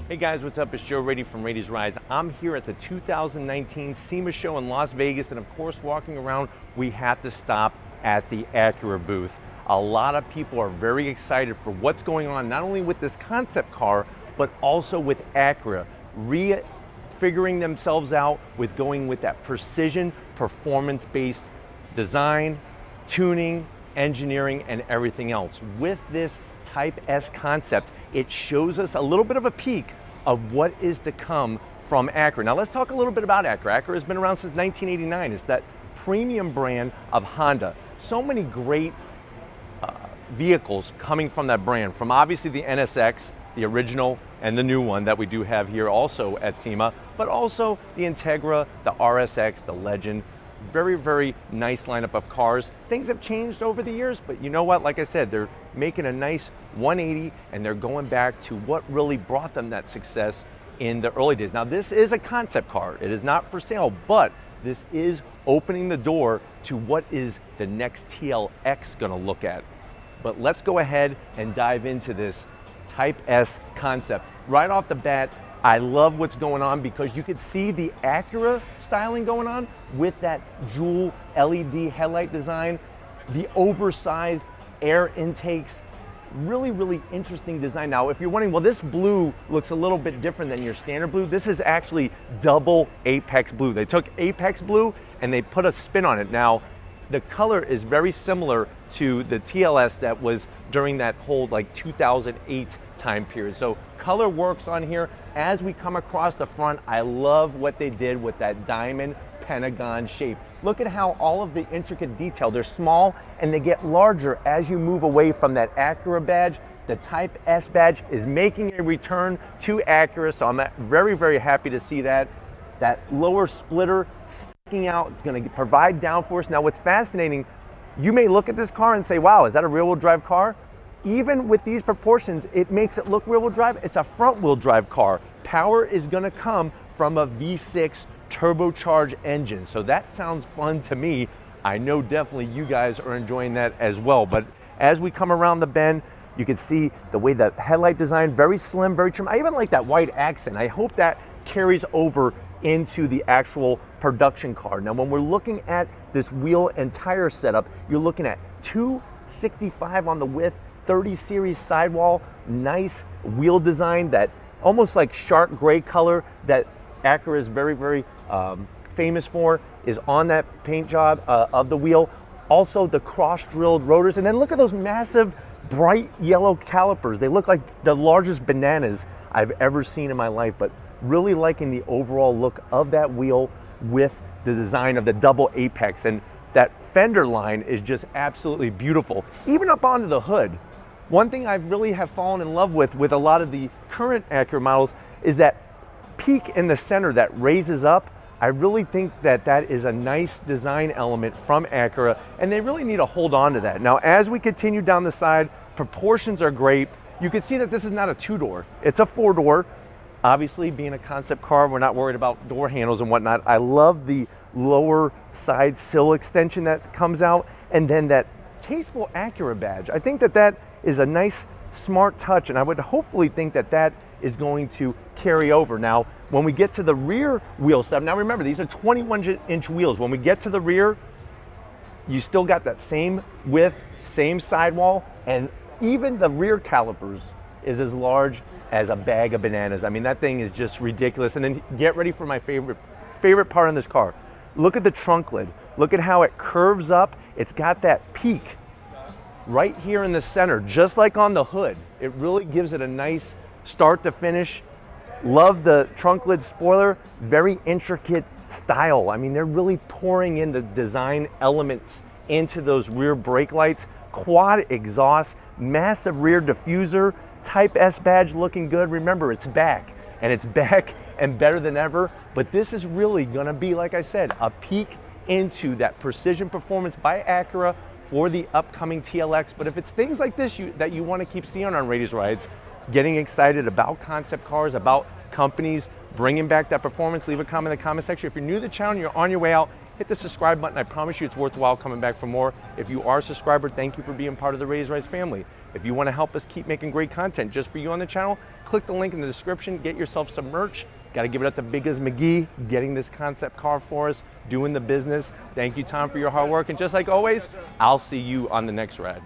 Hey guys, what's up? It's Joe Rady from Rady's Rides. I'm here at the 2019 SEMA show in Las Vegas, and of course, walking around, we have to stop at the Acura booth. A lot of people are very excited for what's going on, not only with this concept car, but also with Acura, figuring themselves out with going with that precision, performance-based design, tuning, engineering, and everything else. With this Type S concept, it shows us a little bit of a peek of what is to come from Acura. Now let's talk a little bit about Acura. Acura has been around since 1989. It's that premium brand of Honda. So many great vehicles coming from that brand, from obviously the NSX, the original, and the new one that we do have here also at SEMA, but also the Integra, the RSX, the Legend. Very, very nice lineup of cars. Things have changed over the years, but you know what? Like I said, they're making a nice 180 and they're going back to what really brought them that success in the early days. Now, this is a concept car. It is not for sale, but this is opening the door to what is the next TLX gonna look at. But let's go ahead and dive into this Type S concept. Right off the bat, I love what's going on because you could see the Acura styling going on with that dual LED headlight design, the oversized air intakes, really, really interesting design. Now, if you're wondering, well, this blue looks a little bit different than your standard blue. This is actually double Apex blue. They took Apex blue and they put a spin on it. Now, the color is very similar to the TLS that was during that whole like 2008 time period. So color works on here. As we come across the front, I love what they did with that diamond pentagon shape. Look at how all of the intricate detail, they're small and they get larger as you move away from that Acura badge. The Type S badge is making a return to Acura, so I'm very, very happy to see that. That lower splitter sticking out, it's gonna provide downforce. Now what's fascinating, you may look at this car and say, wow, is that a rear-wheel drive car? Even with these proportions, it makes it look rear-wheel drive. It's a front-wheel drive car. Power is gonna come from a V6 turbocharged engine. So that sounds fun to me. I know definitely you guys are enjoying that as well. But as we come around the bend, you can see the way the headlight design, very slim, very trim. I even like that white accent. I hope that carries over into the actual production car. Now, when we're looking at this wheel and tire setup, you're looking at 265 on the width, 30 series sidewall, nice wheel design, that almost like shark gray color that Acura is very, very famous for, is on that paint job of the wheel. Also the cross-drilled rotors, and then look at those massive bright yellow calipers. They look like the largest bananas I've ever seen in my life, but really liking the overall look of that wheel with the design of the double apex, and that fender line is just absolutely beautiful. Even up onto the hood. One thing I really have fallen in love with a lot of the current Acura models is that peak in the center that raises up. I really think that that is a nice design element from Acura, and they really need to hold on to that. Now, as we continue down the side, proportions are great. You can see that this is not a two-door, it's a four-door. Obviously, being a concept car, we're not worried about door handles and whatnot. I love the lower side sill extension that comes out, and then that tasteful Acura badge. I think that that is a nice, smart touch, and I would hopefully think that that is going to carry over. Now, when we get to the rear wheel stub, now remember, these are 21-inch wheels. When we get to the rear, you still got that same width, same sidewall, and even the rear calipers is as large as a bag of bananas. I mean, that thing is just ridiculous. And then get ready for my favorite part in this car. Look at the trunk lid. Look at how it curves up. It's got that peak right here in the center, just like on the hood. It really gives it a nice start to finish. Love the trunk lid spoiler, very intricate style. I mean, they're really pouring in the design elements into those rear brake lights. Quad exhaust, massive rear diffuser, Type S badge looking good. Remember, it's back, and it's back and better than ever. But this is really gonna be, like I said, a peek into that precision performance by Acura for the upcoming TLX. But if it's things like this that you wanna keep seeing on Rady's Rides, getting excited about concept cars, about companies bringing back that performance, leave a comment in the comment section. If you're new to the channel and you're on your way out, hit the subscribe button. I promise you it's worthwhile coming back for more. If you are a subscriber, thank you for being part of the Rady's Rides family. If you want to help us keep making great content just for you on the channel, click the link in the description, get yourself some merch. Got to give it up to Big as McGee, getting this concept car for us, doing the business. Thank you, Tom, for your hard work. And just like always, I'll see you on the next ride.